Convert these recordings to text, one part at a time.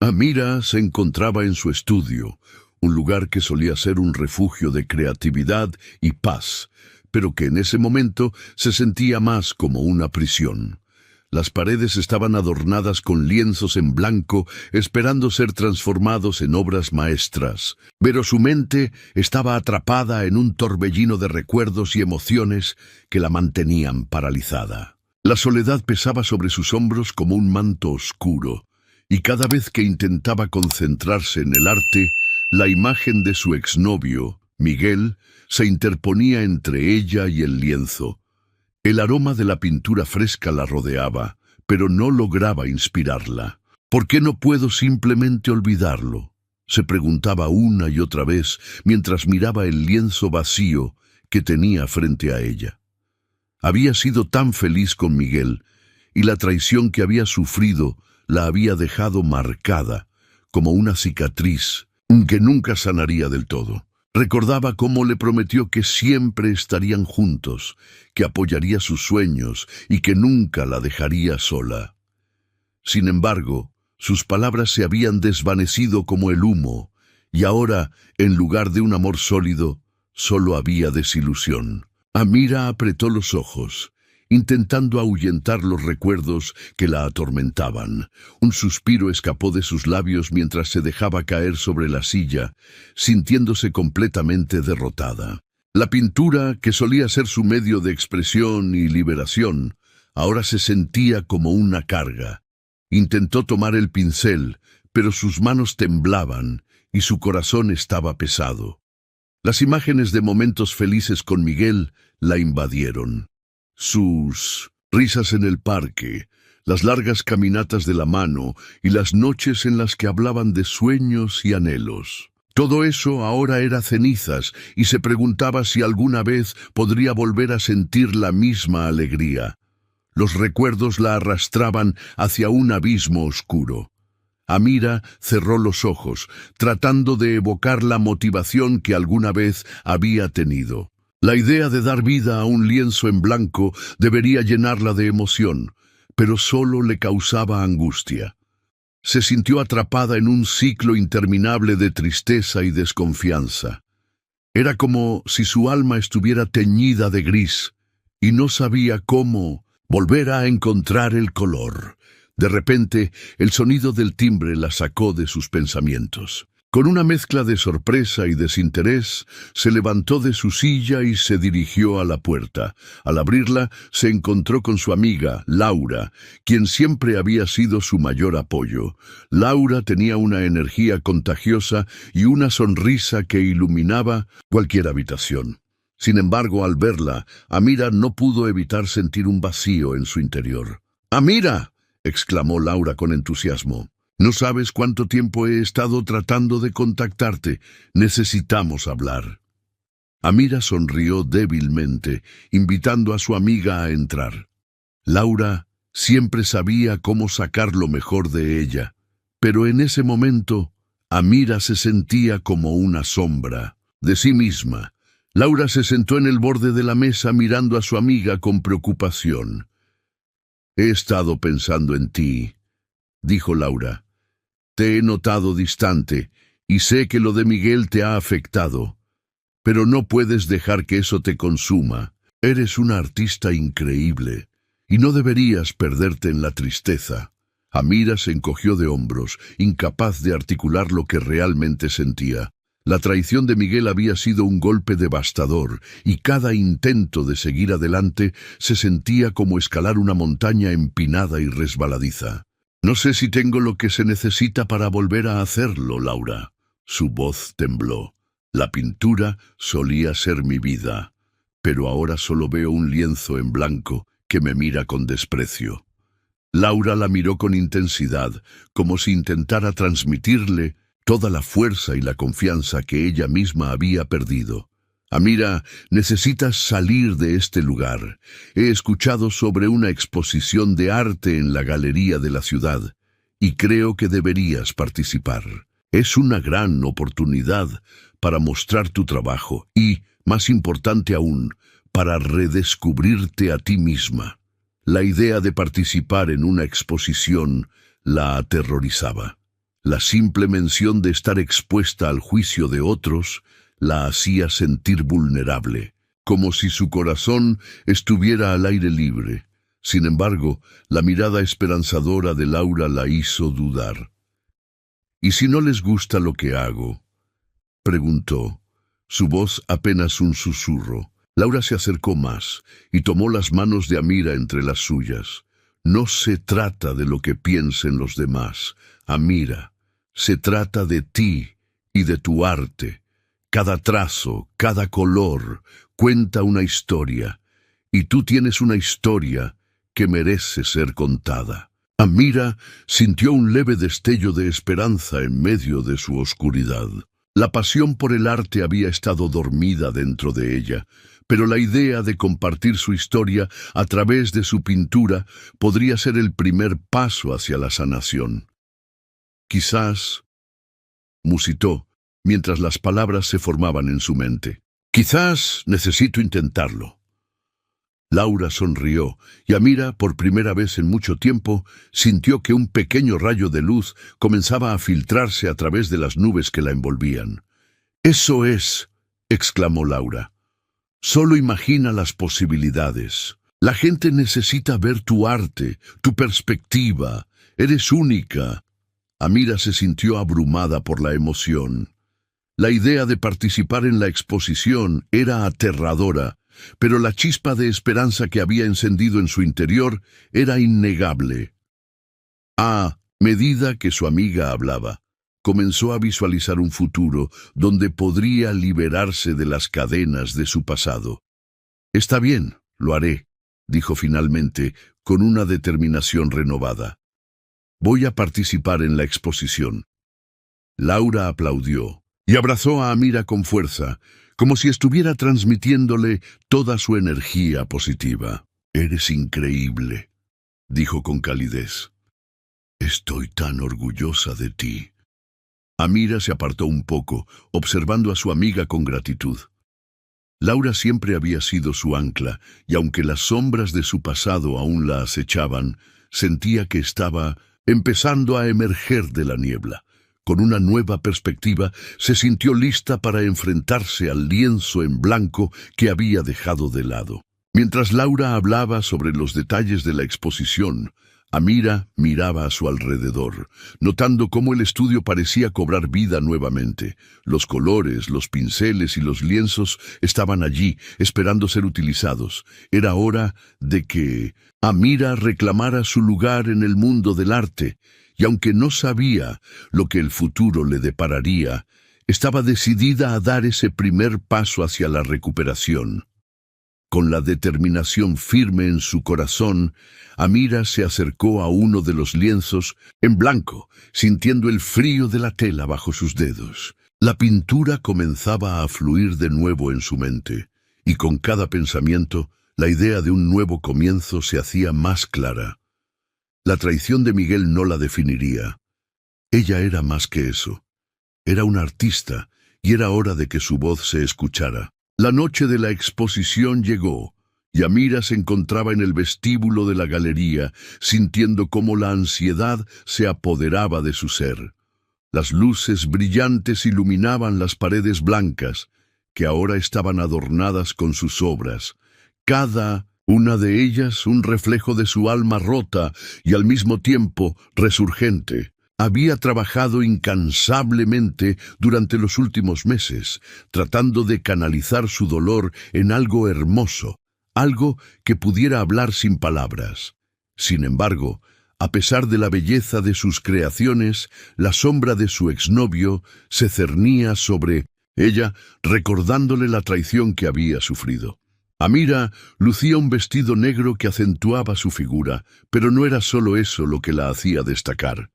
Amira se encontraba en su estudio, un lugar que solía ser un refugio de creatividad y paz, pero que en ese momento se sentía más como una prisión. Las paredes estaban adornadas con lienzos en blanco, esperando ser transformados en obras maestras, pero su mente estaba atrapada en un torbellino de recuerdos y emociones que la mantenían paralizada. La soledad pesaba sobre sus hombros como un manto oscuro, y cada vez que intentaba concentrarse en el arte, la imagen de su exnovio, Miguel, se interponía entre ella y el lienzo. El aroma de la pintura fresca la rodeaba, pero no lograba inspirarla. ¿Por qué no puedo simplemente olvidarlo?, se preguntaba una y otra vez mientras miraba el lienzo vacío que tenía frente a ella. Había sido tan feliz con Miguel, y la traición que había sufrido la había dejado marcada, como una cicatriz que nunca sanaría del todo. Recordaba cómo le prometió que siempre estarían juntos, que apoyaría sus sueños y que nunca la dejaría sola. Sin embargo, sus palabras se habían desvanecido como el humo, y ahora, en lugar de un amor sólido, solo había desilusión. Amira apretó los ojos, intentando ahuyentar los recuerdos que la atormentaban. Un suspiro escapó de sus labios mientras se dejaba caer sobre la silla, sintiéndose completamente derrotada. La pintura, que solía ser su medio de expresión y liberación, ahora se sentía como una carga. Intentó tomar el pincel, pero sus manos temblaban y su corazón estaba pesado. Las imágenes de momentos felices con Miguel la invadieron. Sus risas en el parque, las largas caminatas de la mano y las noches en las que hablaban de sueños y anhelos. Todo eso ahora era cenizas y se preguntaba si alguna vez podría volver a sentir la misma alegría. Los recuerdos la arrastraban hacia un abismo oscuro. Amira cerró los ojos, tratando de evocar la motivación que alguna vez había tenido. La idea de dar vida a un lienzo en blanco debería llenarla de emoción, pero solo le causaba angustia. Se sintió atrapada en un ciclo interminable de tristeza y desconfianza. Era como si su alma estuviera teñida de gris, y no sabía cómo volver a encontrar el color. De repente, el sonido del timbre la sacó de sus pensamientos. Con una mezcla de sorpresa y desinterés, se levantó de su silla y se dirigió a la puerta. Al abrirla, se encontró con su amiga, Laura, quien siempre había sido su mayor apoyo. Laura tenía una energía contagiosa y una sonrisa que iluminaba cualquier habitación. Sin embargo, al verla, Amira no pudo evitar sentir un vacío en su interior. ¡Amira!, exclamó Laura con entusiasmo. No sabes cuánto tiempo he estado tratando de contactarte. Necesitamos hablar. Amira sonrió débilmente, invitando a su amiga a entrar. Laura siempre sabía cómo sacar lo mejor de ella, pero en ese momento, Amira se sentía como una sombra de sí misma. Laura se sentó en el borde de la mesa mirando a su amiga con preocupación. «He estado pensando en ti», dijo Laura. «Te he notado distante y sé que lo de Miguel te ha afectado, pero no puedes dejar que eso te consuma. Eres una artista increíble y no deberías perderte en la tristeza». Amira se encogió de hombros, incapaz de articular lo que realmente sentía. La traición de Miguel había sido un golpe devastador, y cada intento de seguir adelante se sentía como escalar una montaña empinada y resbaladiza. «No sé si tengo lo que se necesita para volver a hacerlo, Laura». Su voz tembló. «La pintura solía ser mi vida, pero ahora solo veo un lienzo en blanco que me mira con desprecio». Laura la miró con intensidad, como si intentara transmitirle toda la fuerza y la confianza que ella misma había perdido. «Amira, necesitas salir de este lugar. He escuchado sobre una exposición de arte en la galería de la ciudad, y creo que deberías participar. Es una gran oportunidad para mostrar tu trabajo y, más importante aún, para redescubrirte a ti misma». La idea de participar en una exposición la aterrorizaba. La simple mención de estar expuesta al juicio de otros la hacía sentir vulnerable, como si su corazón estuviera al aire libre. Sin embargo, la mirada esperanzadora de Laura la hizo dudar. «¿Y si no les gusta lo que hago?», preguntó, su voz apenas un susurro. Laura se acercó más y tomó las manos de Amira entre las suyas. «No se trata de lo que piensen los demás, Amira. Se trata de ti y de tu arte. Cada trazo, cada color, cuenta una historia, y tú tienes una historia que merece ser contada». Amira sintió un leve destello de esperanza en medio de su oscuridad. La pasión por el arte había estado dormida dentro de ella, pero la idea de compartir su historia a través de su pintura podría ser el primer paso hacia la sanación. «Quizás», musitó, mientras las palabras se formaban en su mente. «Quizás necesito intentarlo». Laura sonrió, y Amira, por primera vez en mucho tiempo, sintió que un pequeño rayo de luz comenzaba a filtrarse a través de las nubes que la envolvían. «Eso es», exclamó Laura. «Solo imagina las posibilidades. La gente necesita ver tu arte, tu perspectiva. Eres única». Amira se sintió abrumada por la emoción. La idea de participar en la exposición era aterradora, pero la chispa de esperanza que había encendido en su interior era innegable. A medida que su amiga hablaba, comenzó a visualizar un futuro donde podría liberarse de las cadenas de su pasado. «Está bien, lo haré», dijo finalmente, con una determinación renovada. «Voy a participar en la exposición». Laura aplaudió y abrazó a Amira con fuerza, como si estuviera transmitiéndole toda su energía positiva. «Eres increíble», dijo con calidez. «Estoy tan orgullosa de ti». Amira se apartó un poco, observando a su amiga con gratitud. Laura siempre había sido su ancla, y aunque las sombras de su pasado aún la acechaban, sentía que estaba empezando a emerger de la niebla. Con una nueva perspectiva, se sintió lista para enfrentarse al lienzo en blanco que había dejado de lado. Mientras Laura hablaba sobre los detalles de la exposición, Amira miraba a su alrededor, notando cómo el estudio parecía cobrar vida nuevamente. Los colores, los pinceles y los lienzos estaban allí, esperando ser utilizados. Era hora de que Amira reclamara su lugar en el mundo del arte, y aunque no sabía lo que el futuro le depararía, estaba decidida a dar ese primer paso hacia la recuperación. Con la determinación firme en su corazón, Amira se acercó a uno de los lienzos en blanco, sintiendo el frío de la tela bajo sus dedos. La pintura comenzaba a fluir de nuevo en su mente, y con cada pensamiento, la idea de un nuevo comienzo se hacía más clara. La traición de Miguel no la definiría. Ella era más que eso. Era una artista, y era hora de que su voz se escuchara. La noche de la exposición llegó, y Amira se encontraba en el vestíbulo de la galería, sintiendo cómo la ansiedad se apoderaba de su ser. Las luces brillantes iluminaban las paredes blancas, que ahora estaban adornadas con sus obras. Cada una de ellas un reflejo de su alma rota y al mismo tiempo resurgente. Había trabajado incansablemente durante los últimos meses, tratando de canalizar su dolor en algo hermoso, algo que pudiera hablar sin palabras. Sin embargo, a pesar de la belleza de sus creaciones, la sombra de su exnovio se cernía sobre ella, recordándole la traición que había sufrido. Amira lucía un vestido negro que acentuaba su figura, pero no era solo eso lo que la hacía destacar.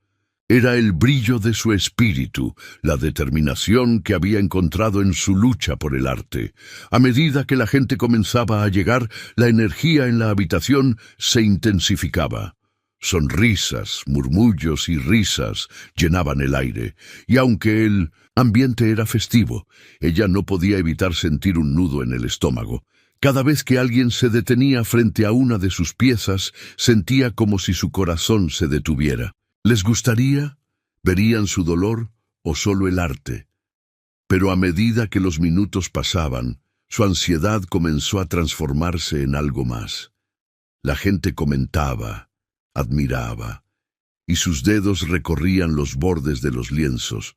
Era el brillo de su espíritu, la determinación que había encontrado en su lucha por el arte. A medida que la gente comenzaba a llegar, la energía en la habitación se intensificaba. Sonrisas, murmullos y risas llenaban el aire, y aunque el ambiente era festivo, ella no podía evitar sentir un nudo en el estómago. Cada vez que alguien se detenía frente a una de sus piezas, sentía como si su corazón se detuviera. «¿Les gustaría?», ¿Verían su dolor o solo el arte? Pero a medida que los minutos pasaban, su ansiedad comenzó a transformarse en algo más. La gente comentaba, admiraba, y sus dedos recorrían los bordes de los lienzos,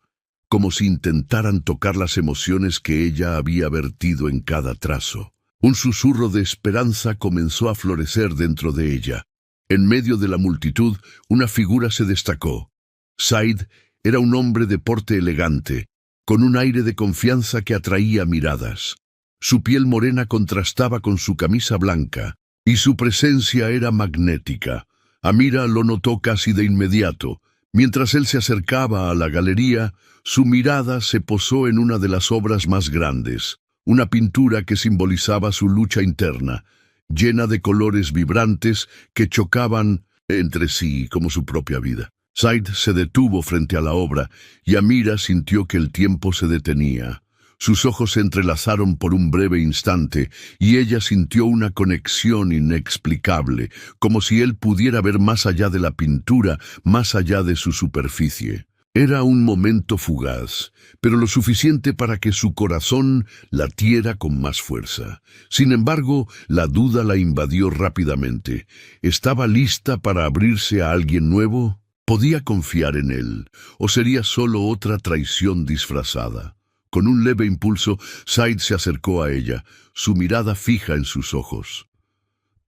como si intentaran tocar las emociones que ella había vertido en cada trazo. Un susurro de esperanza comenzó a florecer dentro de ella. En medio de la multitud, una figura se destacó. Said era un hombre de porte elegante, con un aire de confianza que atraía miradas. Su piel morena contrastaba con su camisa blanca, y su presencia era magnética. Amira lo notó casi de inmediato. Mientras él se acercaba a la galería, su mirada se posó en una de las obras más grandes, una pintura que simbolizaba su lucha interna, llena de colores vibrantes que chocaban entre sí como su propia vida. Said se detuvo frente a la obra y Amira sintió que el tiempo se detenía. Sus ojos se entrelazaron por un breve instante y ella sintió una conexión inexplicable, como si él pudiera ver más allá de la pintura, más allá de su superficie. Era un momento fugaz, pero lo suficiente para que su corazón latiera con más fuerza. Sin embargo, la duda la invadió rápidamente. ¿Estaba lista para abrirse a alguien nuevo? ¿Podía confiar en él? ¿O sería solo otra traición disfrazada? Con un leve impulso, Said se acercó a ella, su mirada fija en sus ojos.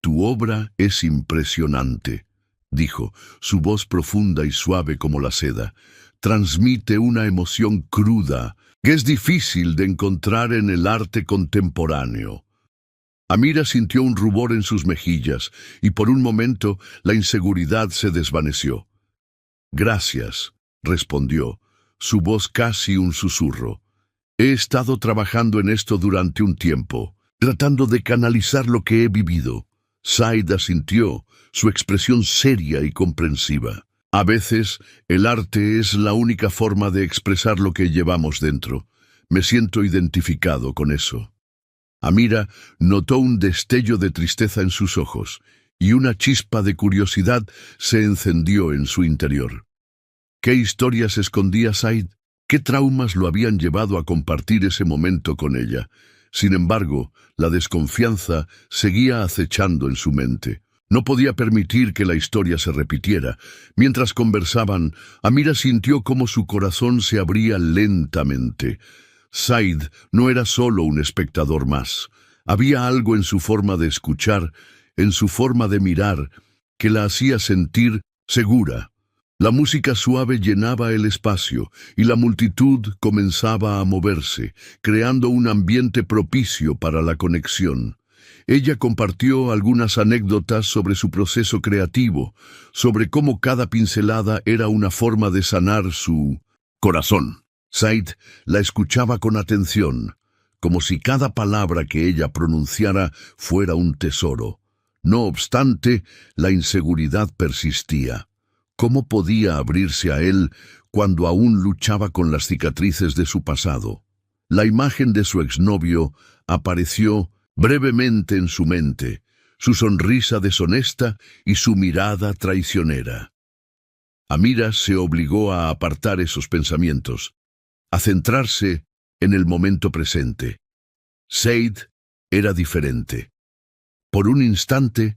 «Tu obra es impresionante», dijo, su voz profunda y suave como la seda. «Transmite una emoción cruda que es difícil de encontrar en el arte contemporáneo». Amira sintió un rubor en sus mejillas y por un momento la inseguridad se desvaneció. «Gracias», respondió, su voz casi un susurro. «He estado trabajando en esto durante un tiempo, tratando de canalizar lo que he vivido». Said asintió, su expresión seria y comprensiva. «A veces, el arte es la única forma de expresar lo que llevamos dentro. Me siento identificado con eso». Amira notó un destello de tristeza en sus ojos, y una chispa de curiosidad se encendió en su interior. ¿Qué historias escondía Said? ¿Qué traumas lo habían llevado a compartir ese momento con ella? Sin embargo, la desconfianza seguía acechando en su mente. No podía permitir que la historia se repitiera. Mientras conversaban, Amira sintió cómo su corazón se abría lentamente. Said no era solo un espectador más. Había algo en su forma de escuchar, en su forma de mirar, que la hacía sentir segura. La música suave llenaba el espacio y la multitud comenzaba a moverse, creando un ambiente propicio para la conexión. Ella compartió algunas anécdotas sobre su proceso creativo, sobre cómo cada pincelada era una forma de sanar su corazón. Said la escuchaba con atención, como si cada palabra que ella pronunciara fuera un tesoro. No obstante, la inseguridad persistía. ¿Cómo podía abrirse a él cuando aún luchaba con las cicatrices de su pasado? La imagen de su exnovio apareció brevemente en su mente, su sonrisa deshonesta y su mirada traicionera. Amira se obligó a apartar esos pensamientos, a centrarse en el momento presente. Said era diferente. Por un instante,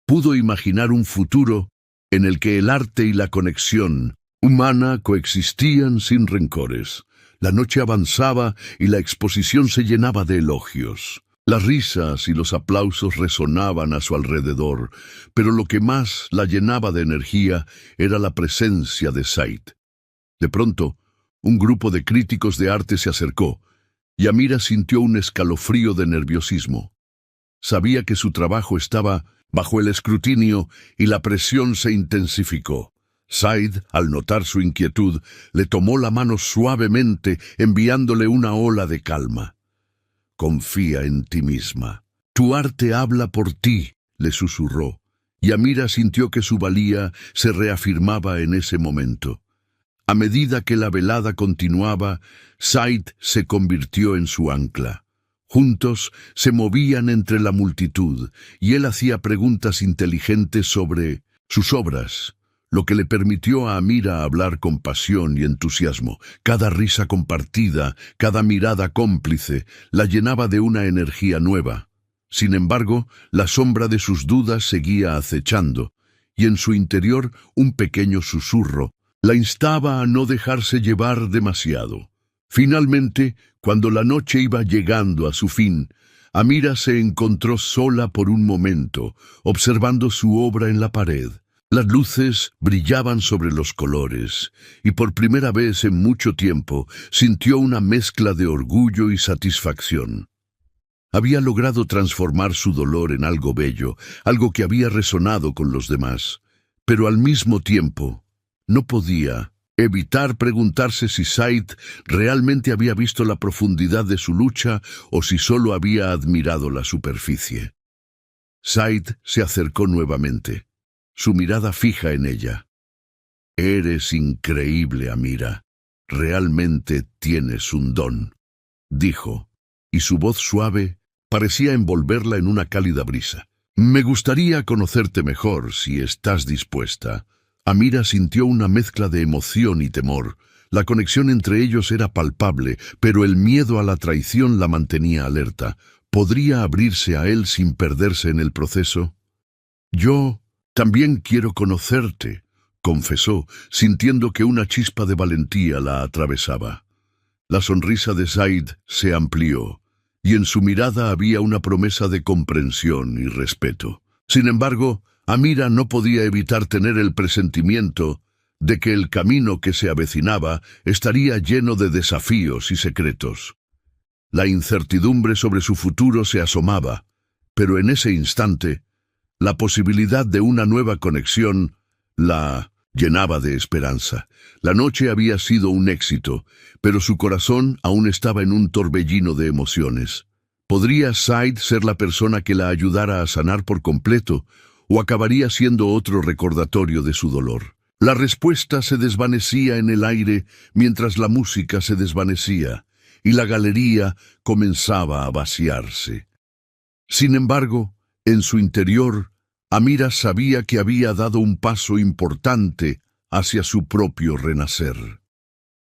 pudo imaginar un futuro en el que el arte y la conexión humana coexistían sin rencores. La noche avanzaba y la exposición se llenaba de elogios. Las risas y los aplausos resonaban a su alrededor, pero lo que más la llenaba de energía era la presencia de Said. De pronto, un grupo de críticos de arte se acercó, y Amira sintió un escalofrío de nerviosismo. Sabía que su trabajo estaba bajo el escrutinio y la presión se intensificó. Said, al notar su inquietud, le tomó la mano suavemente, enviándole una ola de calma. «Confía en ti misma. Tu arte habla por ti», le susurró, y Amira sintió que su valía se reafirmaba en ese momento. A medida que la velada continuaba, Said se convirtió en su ancla. Juntos se movían entre la multitud, y él hacía preguntas inteligentes sobre sus obras, lo que le permitió a Amira hablar con pasión y entusiasmo. Cada risa compartida, cada mirada cómplice, la llenaba de una energía nueva. Sin embargo, la sombra de sus dudas seguía acechando, y en su interior un pequeño susurro la instaba a no dejarse llevar demasiado. Finalmente, cuando la noche iba llegando a su fin, Amira se encontró sola por un momento, observando su obra en la pared. Las luces brillaban sobre los colores, y por primera vez en mucho tiempo sintió una mezcla de orgullo y satisfacción. Había logrado transformar su dolor en algo bello, algo que había resonado con los demás, pero al mismo tiempo no podía evitar preguntarse si Said realmente había visto la profundidad de su lucha o si solo había admirado la superficie. Said se acercó nuevamente, su mirada fija en ella. «Eres increíble, Amira. Realmente tienes un don», dijo, y su voz suave parecía envolverla en una cálida brisa. «Me gustaría conocerte mejor si estás dispuesta». Amira sintió una mezcla de emoción y temor. La conexión entre ellos era palpable, pero el miedo a la traición la mantenía alerta. ¿Podría abrirse a él sin perderse en el proceso? «Yo también quiero conocerte», confesó, sintiendo que una chispa de valentía la atravesaba. La sonrisa de Said se amplió, y en su mirada había una promesa de comprensión y respeto. Sin embargo, Amira no podía evitar tener el presentimiento de que el camino que se avecinaba estaría lleno de desafíos y secretos. La incertidumbre sobre su futuro se asomaba, pero en ese instante, la posibilidad de una nueva conexión la llenaba de esperanza. La noche había sido un éxito, pero su corazón aún estaba en un torbellino de emociones. ¿Podría Said ser la persona que la ayudara a sanar por completo, o acabaría siendo otro recordatorio de su dolor? La respuesta se desvanecía en el aire mientras la música se desvanecía, y la galería comenzaba a vaciarse. Sin embargo, en su interior, Amira sabía que había dado un paso importante hacia su propio renacer.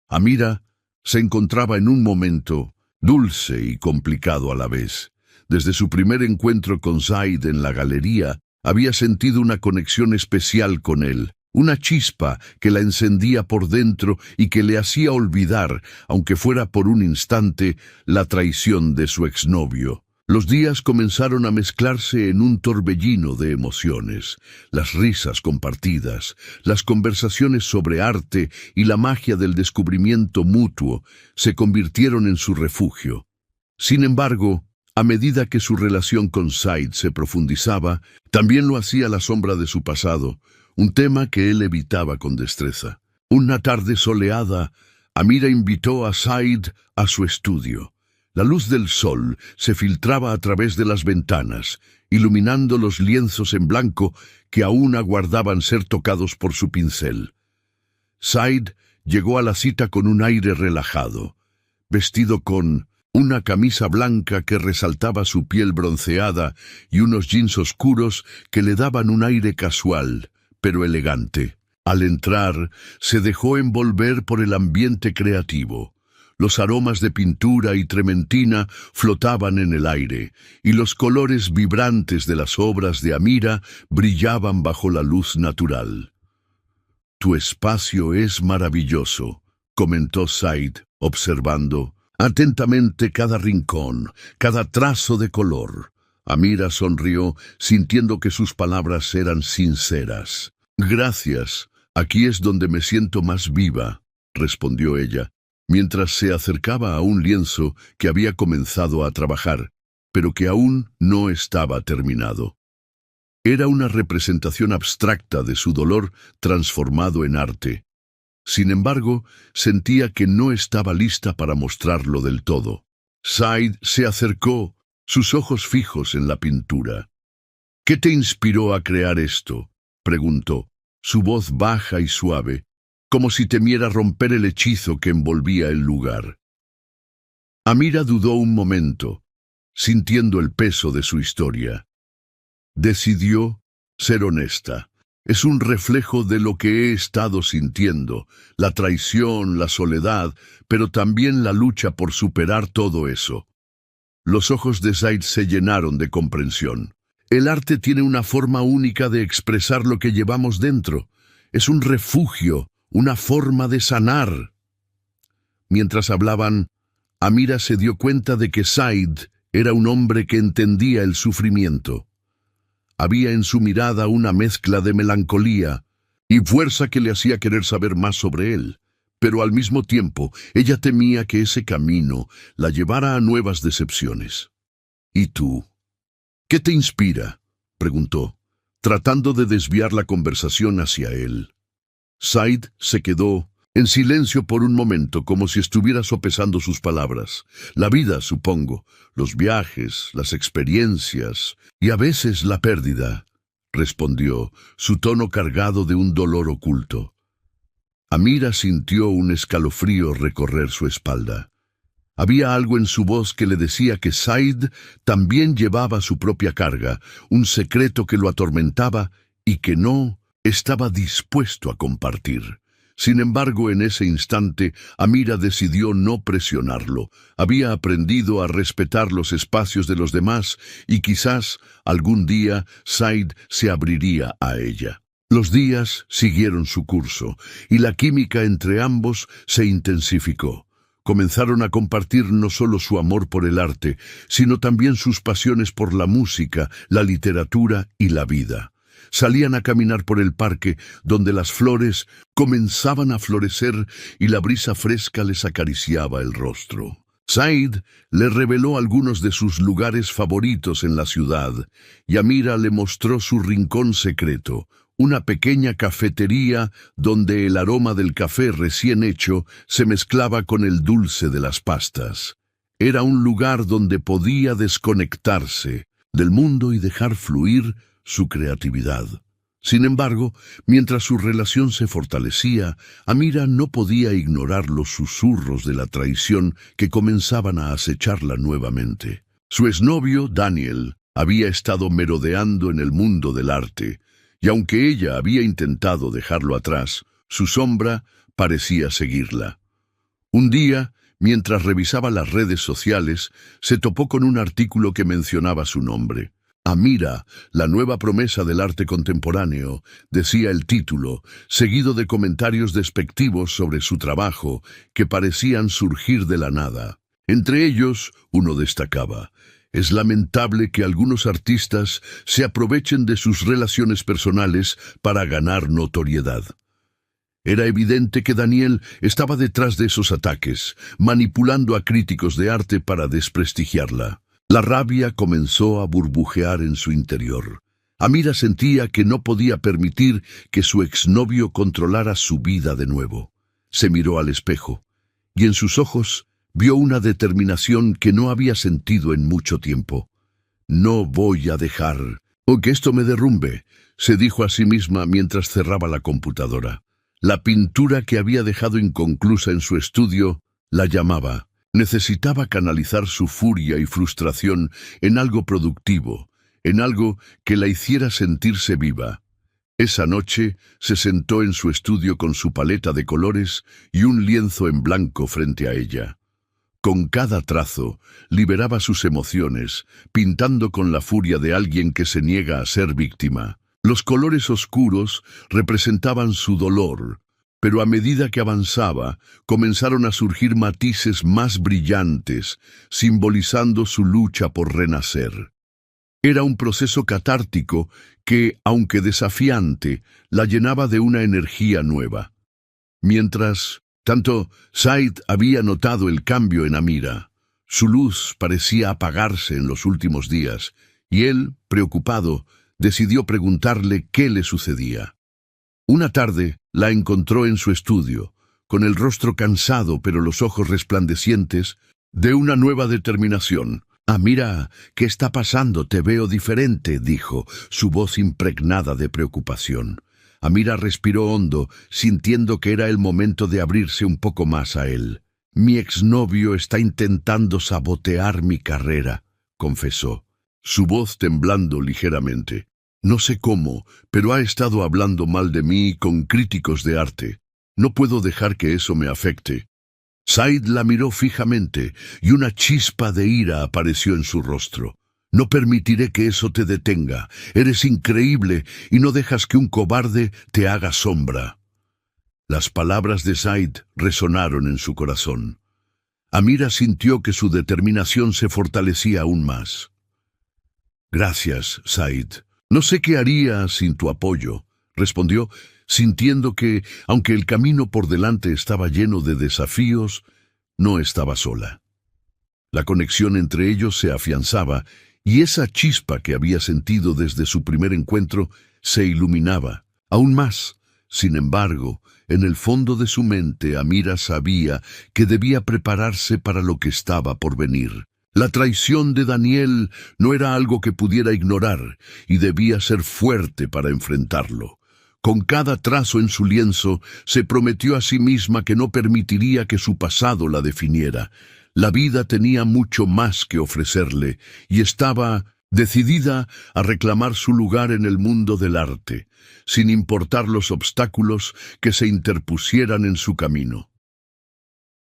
Amira se encontraba en un momento dulce y complicado a la vez. Desde su primer encuentro con Said en la galería, había sentido una conexión especial con él, una chispa que la encendía por dentro y que le hacía olvidar, aunque fuera por un instante, la traición de su exnovio. Los días comenzaron a mezclarse en un torbellino de emociones. Las risas compartidas, las conversaciones sobre arte y la magia del descubrimiento mutuo se convirtieron en su refugio. Sin embargo, a medida que su relación con Said se profundizaba, también lo hacía la sombra de su pasado, un tema que él evitaba con destreza. Una tarde soleada, Amira invitó a Said a su estudio. La luz del sol se filtraba a través de las ventanas, iluminando los lienzos en blanco que aún aguardaban ser tocados por su pincel. Said llegó a la cita con un aire relajado, vestido con una camisa blanca que resaltaba su piel bronceada y unos jeans oscuros que le daban un aire casual, pero elegante. Al entrar, se dejó envolver por el ambiente creativo. Los aromas de pintura y trementina flotaban en el aire, y los colores vibrantes de las obras de Amira brillaban bajo la luz natural. «Tu espacio es maravilloso», comentó Said, observando atentamente cada rincón, cada trazo de color. Amira sonrió, sintiendo que sus palabras eran sinceras. «Gracias, aquí es donde me siento más viva», respondió ella, mientras se acercaba a un lienzo que había comenzado a trabajar, pero que aún no estaba terminado. Era una representación abstracta de su dolor transformado en arte. Sin embargo, sentía que no estaba lista para mostrarlo del todo. Said se acercó, sus ojos fijos en la pintura. «¿Qué te inspiró a crear esto?», preguntó, su voz baja y suave, como si temiera romper el hechizo que envolvía el lugar. Amira dudó un momento, sintiendo el peso de su historia. Decidió ser honesta. Es un reflejo de lo que he estado sintiendo, la traición, la soledad, pero también la lucha por superar todo eso. Los ojos de Said se llenaron de comprensión. El arte tiene una forma única de expresar lo que llevamos dentro. Es un refugio, una forma de sanar. Mientras hablaban, Amira se dio cuenta de que Said era un hombre que entendía el sufrimiento. Había en su mirada una mezcla de melancolía y fuerza que le hacía querer saber más sobre él. Pero al mismo tiempo, ella temía que ese camino la llevara a nuevas decepciones. ¿Y tú? ¿Qué te inspira?, preguntó, tratando de desviar la conversación hacia él. Said se quedó en silencio por un momento, como si estuviera sopesando sus palabras. La vida, supongo, los viajes, las experiencias y a veces la pérdida, respondió, su tono cargado de un dolor oculto. Amira sintió un escalofrío recorrer su espalda. Había algo en su voz que le decía que Said también llevaba su propia carga, un secreto que lo atormentaba y que no estaba dispuesto a compartir. Sin embargo, en ese instante, Amira decidió no presionarlo. Había aprendido a respetar los espacios de los demás y quizás algún día Said se abriría a ella. Los días siguieron su curso y la química entre ambos se intensificó. Comenzaron a compartir no solo su amor por el arte, sino también sus pasiones por la música, la literatura y la vida. Salían a caminar por el parque, donde las flores comenzaban a florecer y la brisa fresca les acariciaba el rostro. Said le reveló algunos de sus lugares favoritos en la ciudad, y Amira le mostró su rincón secreto, una pequeña cafetería donde el aroma del café recién hecho se mezclaba con el dulce de las pastas. Era un lugar donde podía desconectarse del mundo y dejar fluir su creatividad. Sin embargo, mientras su relación se fortalecía, Amira no podía ignorar los susurros de la traición que comenzaban a acecharla nuevamente. Su exnovio, Daniel, había estado merodeando en el mundo del arte, y aunque ella había intentado dejarlo atrás, su sombra parecía seguirla. Un día, mientras revisaba las redes sociales, se topó con un artículo que mencionaba su nombre. Amira, la nueva promesa del arte contemporáneo, decía el título, seguido de comentarios despectivos sobre su trabajo que parecían surgir de la nada. Entre ellos, uno destacaba: es lamentable que algunos artistas se aprovechen de sus relaciones personales para ganar notoriedad. Era evidente que Daniel estaba detrás de esos ataques, manipulando a críticos de arte para desprestigiarla. La rabia comenzó a burbujear en su interior. Amira sentía que no podía permitir que su exnovio controlara su vida de nuevo. Se miró al espejo, y en sus ojos vio una determinación que no había sentido en mucho tiempo. «No voy a dejar que esto me derrumbe», se dijo a sí misma mientras cerraba la computadora. La pintura que había dejado inconclusa en su estudio la llamaba. Necesitaba canalizar su furia y frustración en algo productivo, en algo que la hiciera sentirse viva. Esa noche se sentó en su estudio con su paleta de colores y un lienzo en blanco frente a ella. Con cada trazo liberaba sus emociones, pintando con la furia de alguien que se niega a ser víctima. Los colores oscuros representaban su dolor, pero a medida que avanzaba, comenzaron a surgir matices más brillantes, simbolizando su lucha por renacer. Era un proceso catártico que, aunque desafiante, la llenaba de una energía nueva. Mientras tanto, Said había notado el cambio en Amira. Su luz parecía apagarse en los últimos días, y él, preocupado, decidió preguntarle qué le sucedía. Una tarde la encontró en su estudio, con el rostro cansado pero los ojos resplandecientes de una nueva determinación. «Amira, ¿qué está pasando? Te veo diferente», dijo, su voz impregnada de preocupación. Amira respiró hondo, sintiendo que era el momento de abrirse un poco más a él. «Mi exnovio está intentando sabotear mi carrera», confesó, su voz temblando ligeramente. No sé cómo, pero ha estado hablando mal de mí con críticos de arte. No puedo dejar que eso me afecte. Said la miró fijamente y una chispa de ira apareció en su rostro. No permitiré que eso te detenga. Eres increíble y no dejas que un cobarde te haga sombra. Las palabras de Said resonaron en su corazón. Amira sintió que su determinación se fortalecía aún más. Gracias, Said. No sé qué haría sin tu apoyo, respondió, sintiendo que, aunque el camino por delante estaba lleno de desafíos, no estaba sola. La conexión entre ellos se afianzaba y esa chispa que había sentido desde su primer encuentro se iluminaba, aún más. Sin embargo, en el fondo de su mente, Amira sabía que debía prepararse para lo que estaba por venir. La traición de Daniel no era algo que pudiera ignorar y debía ser fuerte para enfrentarlo. Con cada trazo en su lienzo, se prometió a sí misma que no permitiría que su pasado la definiera. La vida tenía mucho más que ofrecerle y estaba decidida a reclamar su lugar en el mundo del arte, sin importar los obstáculos que se interpusieran en su camino.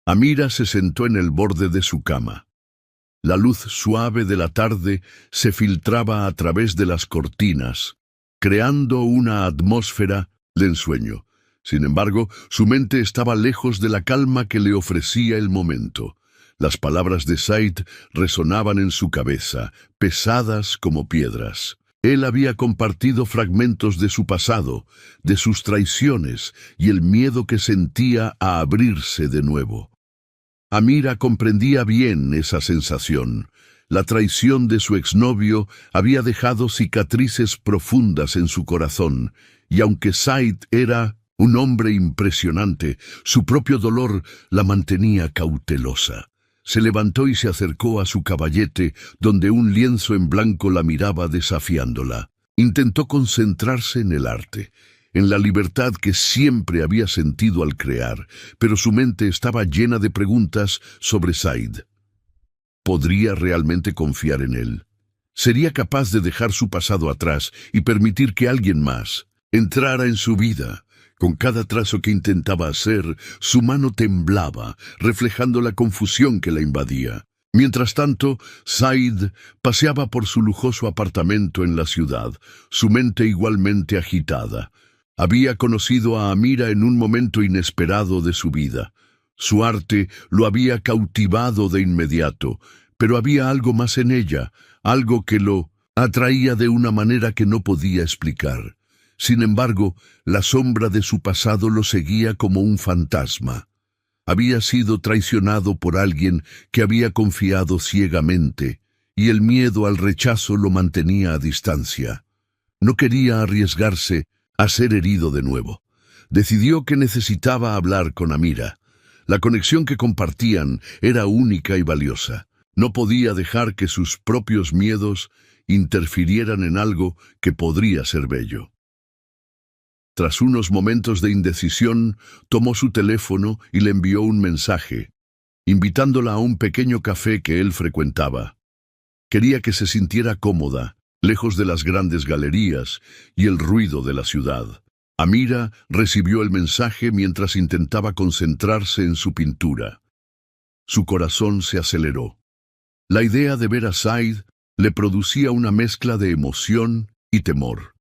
Amira se sentó en el borde de su cama. La luz suave de la tarde se filtraba a través de las cortinas, creando una atmósfera de ensueño. Sin embargo, su mente estaba lejos de la calma que le ofrecía el momento. Las palabras de Said resonaban en su cabeza, pesadas como piedras. Él había compartido fragmentos de su pasado, de sus traiciones y el miedo que sentía a abrirse de nuevo. Amira comprendía bien esa sensación. La traición de su exnovio había dejado cicatrices profundas en su corazón, y aunque Said era un hombre impresionante, su propio dolor la mantenía cautelosa. Se levantó y se acercó a su caballete, donde un lienzo en blanco la miraba desafiándola. Intentó concentrarse en el arte, en la libertad que siempre había sentido al crear, pero su mente estaba llena de preguntas sobre Said. ¿Podría realmente confiar en él? ¿Sería capaz de dejar su pasado atrás y permitir que alguien más entrara en su vida? Con cada trazo que intentaba hacer, su mano temblaba, reflejando la confusión que la invadía. Mientras tanto, Said paseaba por su lujoso apartamento en la ciudad, su mente igualmente agitada. Había conocido a Amira en un momento inesperado de su vida. Su arte lo había cautivado de inmediato, pero había algo más en ella, algo que lo atraía de una manera que no podía explicar. Sin embargo, la sombra de su pasado lo seguía como un fantasma. Había sido traicionado por alguien que había confiado ciegamente, y el miedo al rechazo lo mantenía a distancia. No quería arriesgarse a ser herido de nuevo. Decidió que necesitaba hablar con Amira. La conexión que compartían era única y valiosa. No podía dejar que sus propios miedos interfirieran en algo que podría ser bello. Tras unos momentos de indecisión, tomó su teléfono y le envió un mensaje, invitándola a un pequeño café que él frecuentaba. Quería que se sintiera cómoda, lejos de las grandes galerías y el ruido de la ciudad. Amira recibió el mensaje mientras intentaba concentrarse en su pintura. Su corazón se aceleró. La idea de ver a Said le producía una mezcla de emoción y temor.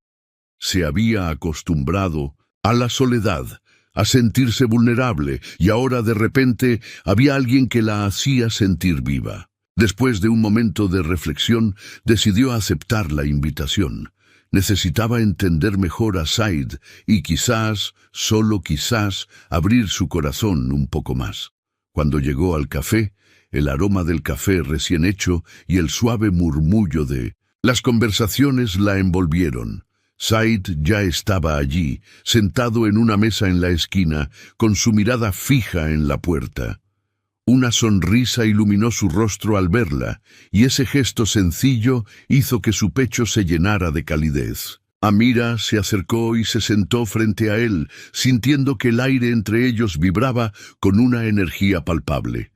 Se había acostumbrado a la soledad, a sentirse vulnerable, y ahora de repente había alguien que la hacía sentir viva. Después de un momento de reflexión, decidió aceptar la invitación. Necesitaba entender mejor a Said y quizás, solo quizás, abrir su corazón un poco más. Cuando llegó al café, el aroma del café recién hecho y el suave murmullo de las conversaciones la envolvieron. Said ya estaba allí, sentado en una mesa en la esquina, con su mirada fija en la puerta. Una sonrisa iluminó su rostro al verla, y ese gesto sencillo hizo que su pecho se llenara de calidez. Amira se acercó y se sentó frente a él, sintiendo que el aire entre ellos vibraba con una energía palpable.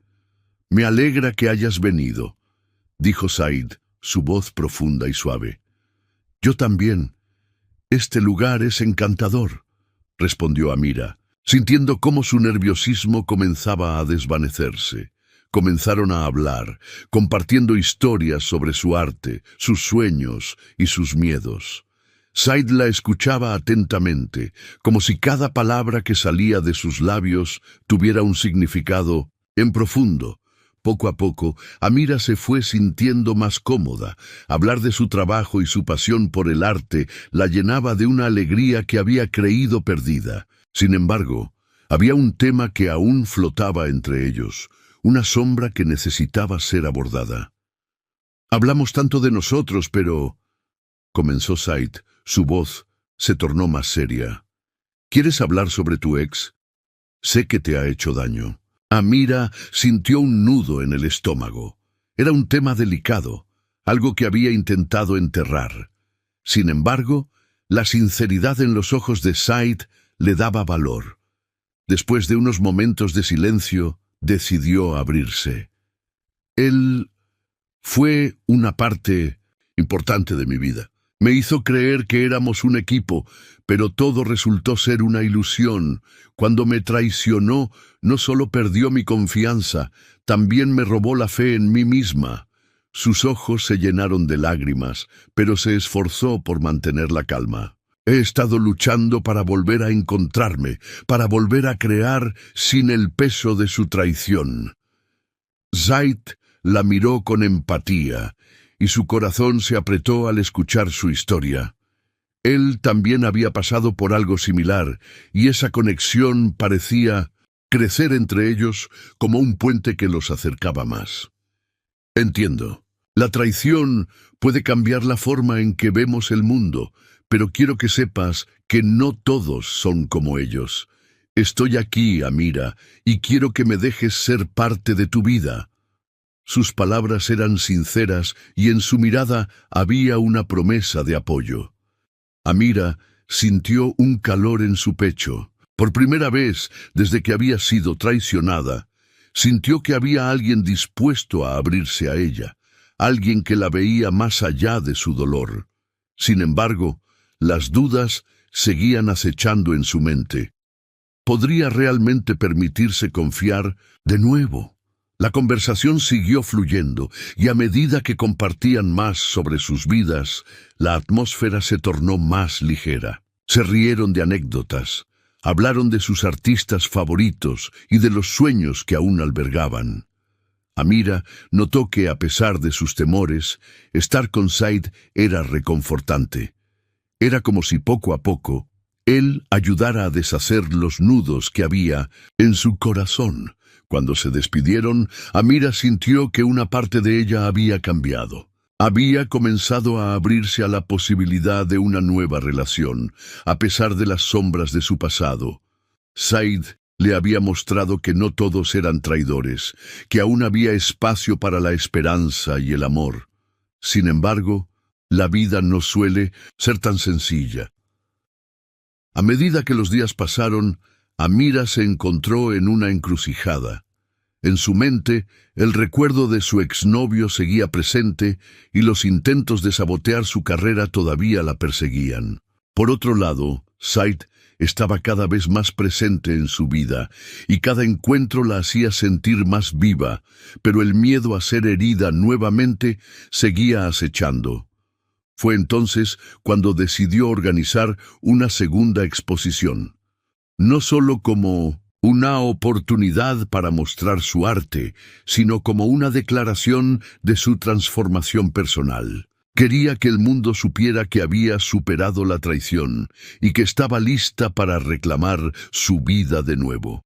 «Me alegra que hayas venido», dijo Said, su voz profunda y suave. «Yo también. Este lugar es encantador, respondió Amira, sintiendo cómo su nerviosismo comenzaba a desvanecerse. Comenzaron a hablar, compartiendo historias sobre su arte, sus sueños y sus miedos. Said la escuchaba atentamente, como si cada palabra que salía de sus labios tuviera un significado en profundo. Poco a poco, Amira se fue sintiendo más cómoda. Hablar de su trabajo y su pasión por el arte la llenaba de una alegría que había creído perdida. Sin embargo, había un tema que aún flotaba entre ellos, una sombra que necesitaba ser abordada. «Hablamos tanto de nosotros, pero...» comenzó Said. Su voz se tornó más seria. «¿Quieres hablar sobre tu ex? Sé que te ha hecho daño». Amira sintió un nudo en el estómago. Era un tema delicado, algo que había intentado enterrar. Sin embargo, la sinceridad en los ojos de Said le daba valor. Después de unos momentos de silencio, decidió abrirse. Él fue una parte importante de mi vida. Me hizo creer que éramos un equipo, pero todo resultó ser una ilusión. Cuando me traicionó, no solo perdió mi confianza, también me robó la fe en mí misma. Sus ojos se llenaron de lágrimas, pero se esforzó por mantener la calma. He estado luchando para volver a encontrarme, para volver a crear sin el peso de su traición. Said la miró con empatía, y su corazón se apretó al escuchar su historia. Él también había pasado por algo similar, y esa conexión parecía crecer entre ellos como un puente que los acercaba más. Entiendo. La traición puede cambiar la forma en que vemos el mundo, pero quiero que sepas que no todos son como ellos. Estoy aquí, Amira, y quiero que me dejes ser parte de tu vida. Sus palabras eran sinceras y en su mirada había una promesa de apoyo. Amira sintió un calor en su pecho. Por primera vez desde que había sido traicionada, sintió que había alguien dispuesto a abrirse a ella, alguien que la veía más allá de su dolor. Sin embargo, las dudas seguían acechando en su mente. ¿Podría realmente permitirse confiar de nuevo? La conversación siguió fluyendo, y a medida que compartían más sobre sus vidas, la atmósfera se tornó más ligera. Se rieron de anécdotas, hablaron de sus artistas favoritos y de los sueños que aún albergaban. Amira notó que, a pesar de sus temores, estar con Said era reconfortante. Era como si poco a poco él ayudara a deshacer los nudos que había en su corazón. Cuando se despidieron, Amira sintió que una parte de ella había cambiado. Había comenzado a abrirse a la posibilidad de una nueva relación, a pesar de las sombras de su pasado. Said le había mostrado que no todos eran traidores, que aún había espacio para la esperanza y el amor. Sin embargo, la vida no suele ser tan sencilla. A medida que los días pasaron, Amira se encontró en una encrucijada. En su mente, el recuerdo de su exnovio seguía presente y los intentos de sabotear su carrera todavía la perseguían. Por otro lado, Said estaba cada vez más presente en su vida y cada encuentro la hacía sentir más viva, pero el miedo a ser herida nuevamente seguía acechando. Fue entonces cuando decidió organizar una segunda exposición. No solo como una oportunidad para mostrar su arte, sino como una declaración de su transformación personal. Quería que el mundo supiera que había superado la traición y que estaba lista para reclamar su vida de nuevo.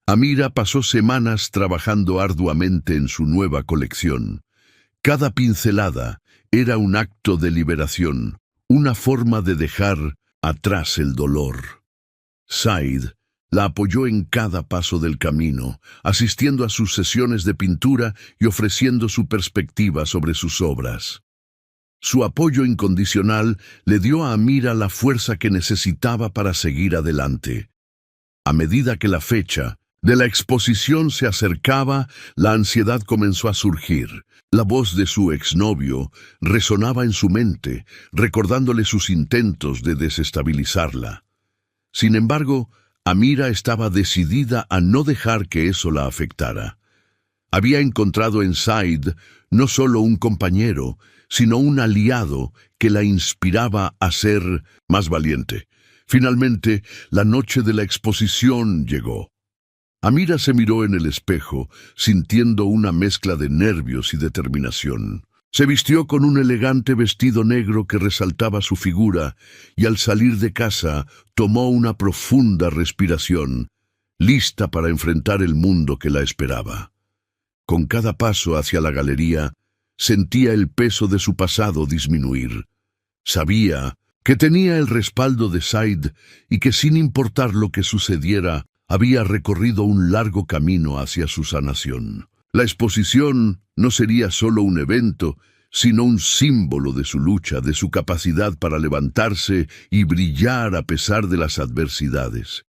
Amira pasó semanas trabajando arduamente en su nueva colección. Cada pincelada era un acto de liberación, una forma de dejar atrás el dolor. Said la apoyó en cada paso del camino, asistiendo a sus sesiones de pintura y ofreciendo su perspectiva sobre sus obras. Su apoyo incondicional le dio a Amira la fuerza que necesitaba para seguir adelante. A medida que la fecha de la exposición se acercaba, la ansiedad comenzó a surgir. La voz de su exnovio resonaba en su mente, recordándole sus intentos de desestabilizarla. Sin embargo, Amira estaba decidida a no dejar que eso la afectara. Había encontrado en Said no solo un compañero, sino un aliado que la inspiraba a ser más valiente. Finalmente, la noche de la exposición llegó. Amira se miró en el espejo, sintiendo una mezcla de nervios y determinación. Se vistió con un elegante vestido negro que resaltaba su figura, y al salir de casa tomó una profunda respiración, lista para enfrentar el mundo que la esperaba. Con cada paso hacia la galería, sentía el peso de su pasado disminuir. Sabía que tenía el respaldo de Said y que sin importar lo que sucediera, había recorrido un largo camino hacia su sanación. La exposición no sería solo un evento, sino un símbolo de su lucha, de su capacidad para levantarse y brillar a pesar de las adversidades.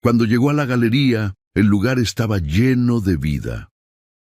Cuando llegó a la galería, el lugar estaba lleno de vida.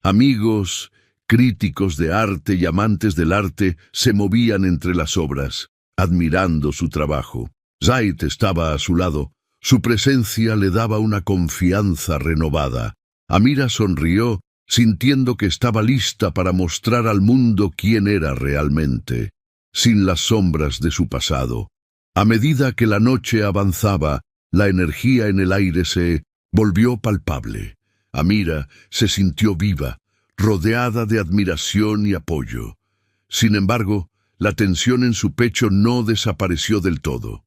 Amigos, críticos de arte y amantes del arte se movían entre las obras, admirando su trabajo. Said estaba a su lado. Su presencia le daba una confianza renovada. Amira sonrió, sintiendo que estaba lista para mostrar al mundo quién era realmente, sin las sombras de su pasado. A medida que la noche avanzaba, la energía en el aire se volvió palpable. Amira se sintió viva, rodeada de admiración y apoyo. Sin embargo, la tensión en su pecho no desapareció del todo.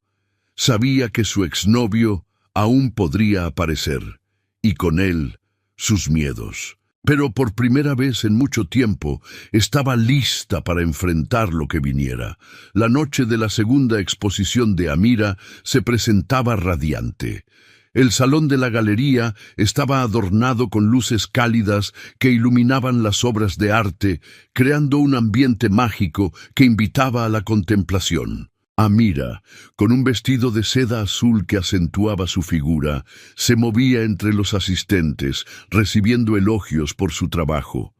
Sabía que su exnovio aún podría aparecer, y con él sus miedos. Pero por primera vez en mucho tiempo estaba lista para enfrentar lo que viniera. La noche de la segunda exposición de Amira se presentaba radiante. El salón de la galería estaba adornado con luces cálidas que iluminaban las obras de arte, creando un ambiente mágico que invitaba a la contemplación. Amira, con un vestido de seda azul que acentuaba su figura, se movía entre los asistentes, recibiendo elogios por su trabajo.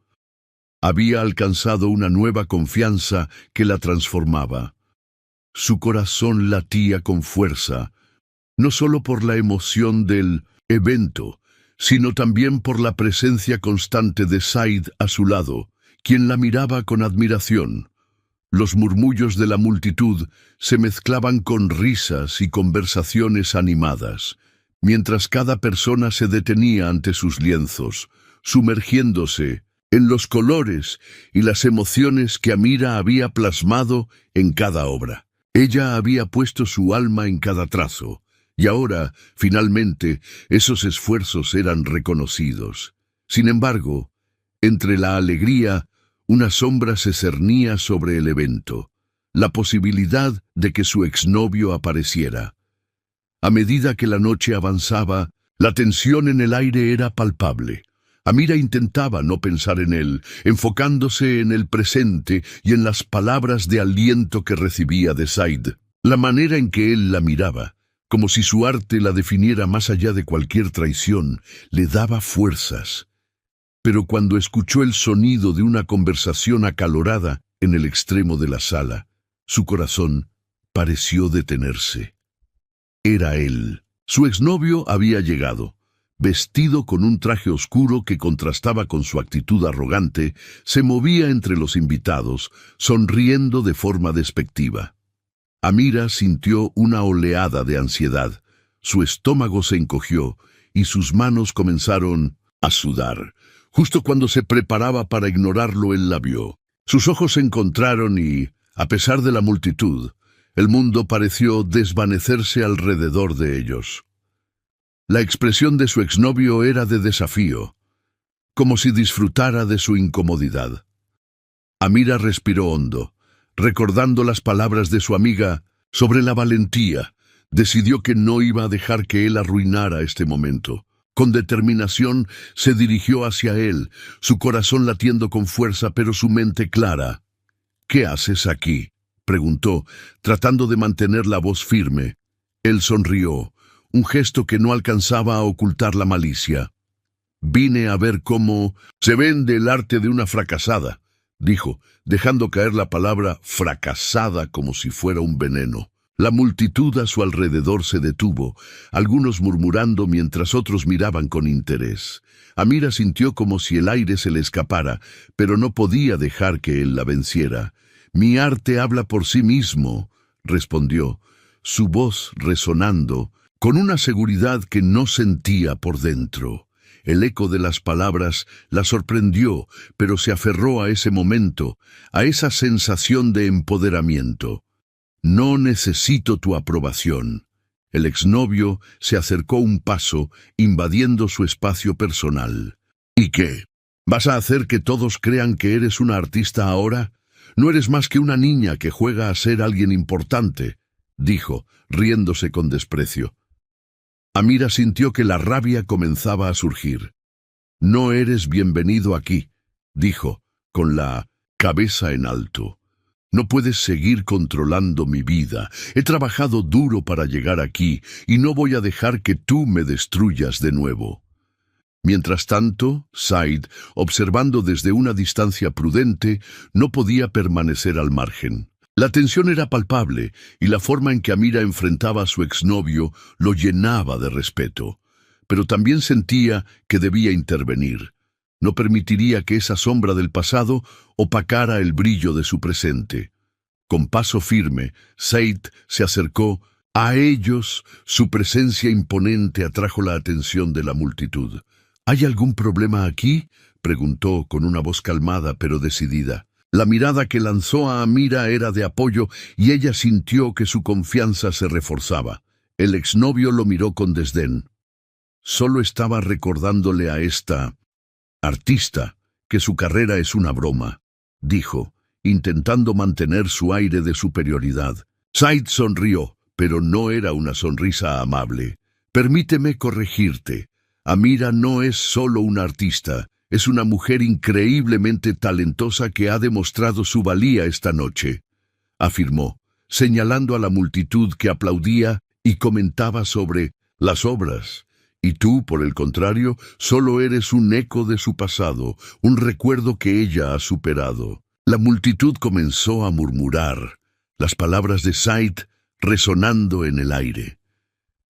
Había alcanzado una nueva confianza que la transformaba. Su corazón latía con fuerza, no solo por la emoción del evento, sino también por la presencia constante de Said a su lado, quien la miraba con admiración. Los murmullos de la multitud se mezclaban con risas y conversaciones animadas, mientras cada persona se detenía ante sus lienzos, sumergiéndose en los colores y las emociones que Amira había plasmado en cada obra. Ella había puesto su alma en cada trazo, y ahora, finalmente, esos esfuerzos eran reconocidos. Sin embargo, entre la alegría, una sombra se cernía sobre el evento, la posibilidad de que su exnovio apareciera. A medida que la noche avanzaba, la tensión en el aire era palpable. Amira intentaba no pensar en él, enfocándose en el presente y en las palabras de aliento que recibía de Said. La manera en que él la miraba, como si su arte la definiera más allá de cualquier traición, le daba fuerzas. Pero cuando escuchó el sonido de una conversación acalorada en el extremo de la sala, su corazón pareció detenerse. Era él. Su exnovio había llegado. Vestido con un traje oscuro que contrastaba con su actitud arrogante, se movía entre los invitados, sonriendo de forma despectiva. Amira sintió una oleada de ansiedad. Su estómago se encogió y sus manos comenzaron a sudar. Justo cuando se preparaba para ignorarlo, él la vio. Sus ojos se encontraron y, a pesar de la multitud, el mundo pareció desvanecerse alrededor de ellos. La expresión de su exnovio era de desafío, como si disfrutara de su incomodidad. Amira respiró hondo. Recordando las palabras de su amiga sobre la valentía, decidió que no iba a dejar que él arruinara este momento. Con determinación se dirigió hacia él, su corazón latiendo con fuerza, pero su mente clara. «¿Qué haces aquí?», preguntó, tratando de mantener la voz firme. Él sonrió, un gesto que no alcanzaba a ocultar la malicia. «Vine a ver cómo se vende el arte de una fracasada», dijo, dejando caer la palabra fracasada como si fuera un veneno. La multitud a su alrededor se detuvo, algunos murmurando mientras otros miraban con interés. Amira sintió como si el aire se le escapara, pero no podía dejar que él la venciera. «Mi arte habla por sí mismo», respondió, su voz resonando, con una seguridad que no sentía por dentro. El eco de las palabras la sorprendió, pero se aferró a ese momento, a esa sensación de empoderamiento. «No necesito tu aprobación». El exnovio se acercó un paso, invadiendo su espacio personal. «¿Y qué? ¿Vas a hacer que todos crean que eres una artista ahora? No eres más que una niña que juega a ser alguien importante», dijo, riéndose con desprecio. Amira sintió que la rabia comenzaba a surgir. «No eres bienvenido aquí», dijo, con la cabeza en alto. «No puedes seguir controlando mi vida. He trabajado duro para llegar aquí y no voy a dejar que tú me destruyas de nuevo». Mientras tanto, Said, observando desde una distancia prudente, no podía permanecer al margen. La tensión era palpable y la forma en que Amira enfrentaba a su exnovio lo llenaba de respeto. Pero también sentía que debía intervenir. No permitiría que esa sombra del pasado opacara el brillo de su presente. Con paso firme, Said se acercó a ellos. Su presencia imponente atrajo la atención de la multitud. «¿Hay algún problema aquí?», preguntó con una voz calmada pero decidida. La mirada que lanzó a Amira era de apoyo y ella sintió que su confianza se reforzaba. El exnovio lo miró con desdén. Solo estaba recordándole a esta artista que su carrera es una broma, dijo, intentando mantener su aire de superioridad. Said sonrió, pero no era una sonrisa amable. «Permíteme corregirte. Amira no es solo una artista, es una mujer increíblemente talentosa que ha demostrado su valía esta noche», afirmó, señalando a la multitud que aplaudía y comentaba sobre las obras. «Y tú, por el contrario, solo eres un eco de su pasado, un recuerdo que ella ha superado». La multitud comenzó a murmurar, las palabras de Said resonando en el aire.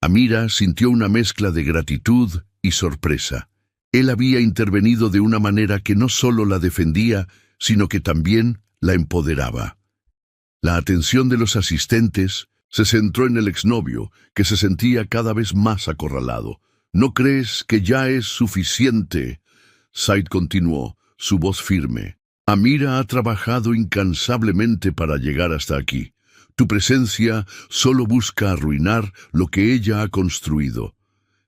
Amira sintió una mezcla de gratitud y sorpresa. Él había intervenido de una manera que no solo la defendía, sino que también la empoderaba. La atención de los asistentes se centró en el exnovio, que se sentía cada vez más acorralado. «¿No crees que ya es suficiente?», Said continuó, su voz firme. «Amira ha trabajado incansablemente para llegar hasta aquí. Tu presencia solo busca arruinar lo que ella ha construido.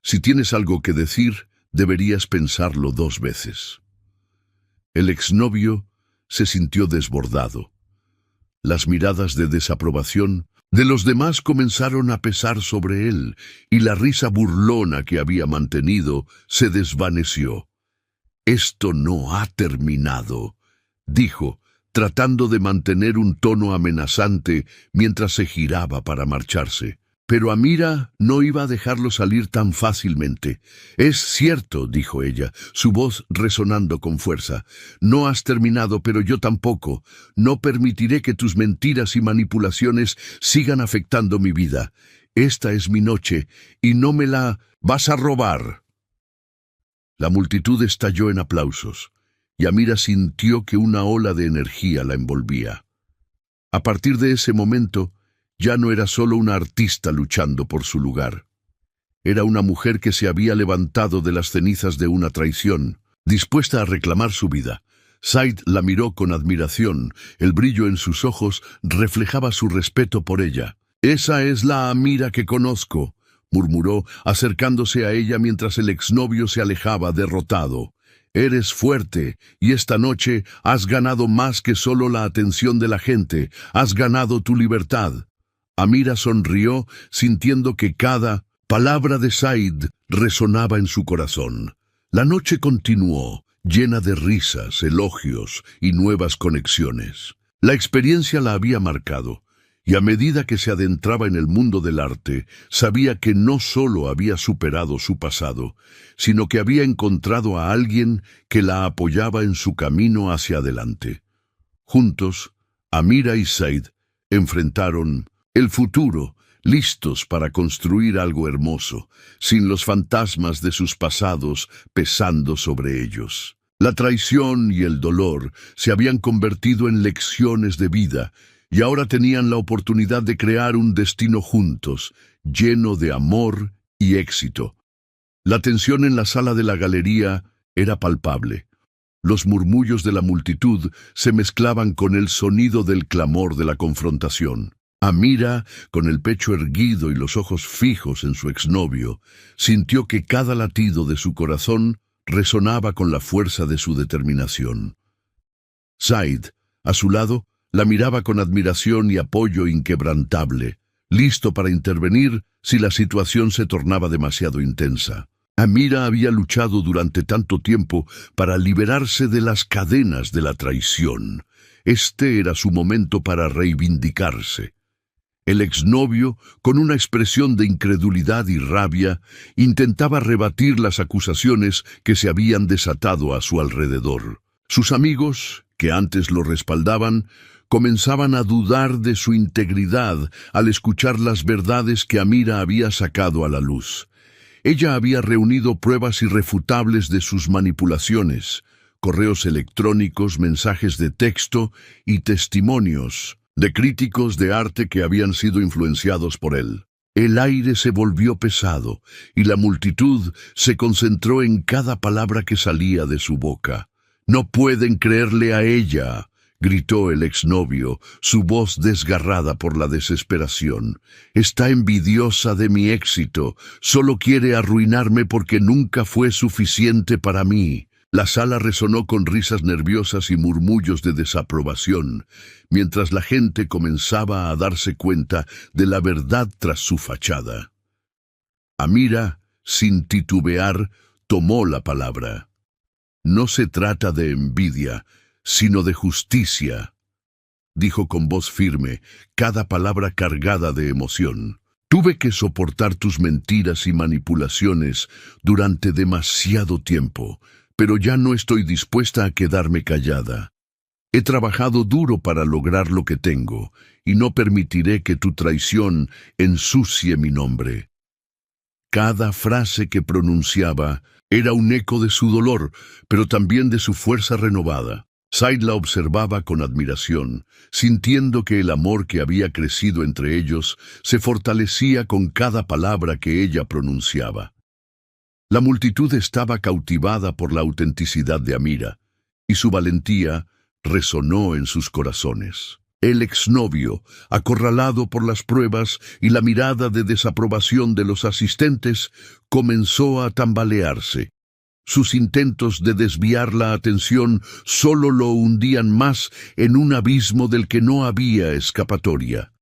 Si tienes algo que decir, deberías pensarlo 2 veces». El exnovio se sintió desbordado. Las miradas de desaprobación de los demás comenzaron a pesar sobre él, y la risa burlona que había mantenido se desvaneció. «Esto no ha terminado», dijo, tratando de mantener un tono amenazante mientras se giraba para marcharse. Pero Amira no iba a dejarlo salir tan fácilmente. «Es cierto», dijo ella, su voz resonando con fuerza. «No has terminado, pero yo tampoco. No permitiré que tus mentiras y manipulaciones sigan afectando mi vida. Esta es mi noche, y no me la vas a robar». La multitud estalló en aplausos, y Amira sintió que una ola de energía la envolvía. A partir de ese momento, ya no era solo una artista luchando por su lugar. Era una mujer que se había levantado de las cenizas de una traición, dispuesta a reclamar su vida. Said la miró con admiración, el brillo en sus ojos reflejaba su respeto por ella. «Esa es la Amira que conozco», murmuró, acercándose a ella mientras el exnovio se alejaba derrotado. «Eres fuerte, y esta noche has ganado más que solo la atención de la gente, has ganado tu libertad». Amira sonrió, sintiendo que cada palabra de Said resonaba en su corazón. La noche continuó, llena de risas, elogios y nuevas conexiones. La experiencia la había marcado, y a medida que se adentraba en el mundo del arte, sabía que no solo había superado su pasado, sino que había encontrado a alguien que la apoyaba en su camino hacia adelante. Juntos, Amira y Said enfrentaron el futuro, listos para construir algo hermoso, sin los fantasmas de sus pasados pesando sobre ellos. La traición y el dolor se habían convertido en lecciones de vida, y ahora tenían la oportunidad de crear un destino juntos, lleno de amor y éxito. La tensión en la sala de la galería era palpable. Los murmullos de la multitud se mezclaban con el sonido del clamor de la confrontación. Amira, con el pecho erguido y los ojos fijos en su exnovio, sintió que cada latido de su corazón resonaba con la fuerza de su determinación. Said, a su lado, la miraba con admiración y apoyo inquebrantable, listo para intervenir si la situación se tornaba demasiado intensa. Amira había luchado durante tanto tiempo para liberarse de las cadenas de la traición. Este era su momento para reivindicarse. El exnovio, con una expresión de incredulidad y rabia, intentaba rebatir las acusaciones que se habían desatado a su alrededor. Sus amigos, que antes lo respaldaban, comenzaban a dudar de su integridad al escuchar las verdades que Amira había sacado a la luz. Ella había reunido pruebas irrefutables de sus manipulaciones, correos electrónicos, mensajes de texto y testimonios de críticos de arte que habían sido influenciados por él. El aire se volvió pesado y la multitud se concentró en cada palabra que salía de su boca. «No pueden creerle a ella», gritó el exnovio, su voz desgarrada por la desesperación. «Está envidiosa de mi éxito, solo quiere arruinarme porque nunca fue suficiente para mí». La sala resonó con risas nerviosas y murmullos de desaprobación, mientras la gente comenzaba a darse cuenta de la verdad tras su fachada. Amira, sin titubear, tomó la palabra. «No se trata de envidia, sino de justicia», dijo con voz firme, cada palabra cargada de emoción. «Tuve que soportar tus mentiras y manipulaciones durante demasiado tiempo, pero ya no estoy dispuesta a quedarme callada. He trabajado duro para lograr lo que tengo, y no permitiré que tu traición ensucie mi nombre». Cada frase que pronunciaba era un eco de su dolor, pero también de su fuerza renovada. Said la observaba con admiración, sintiendo que el amor que había crecido entre ellos se fortalecía con cada palabra que ella pronunciaba. La multitud estaba cautivada por la autenticidad de Amira, y su valentía resonó en sus corazones. El exnovio, acorralado por las pruebas y la mirada de desaprobación de los asistentes, comenzó a tambalearse. Sus intentos de desviar la atención solo lo hundían más en un abismo del que no había escapatoria.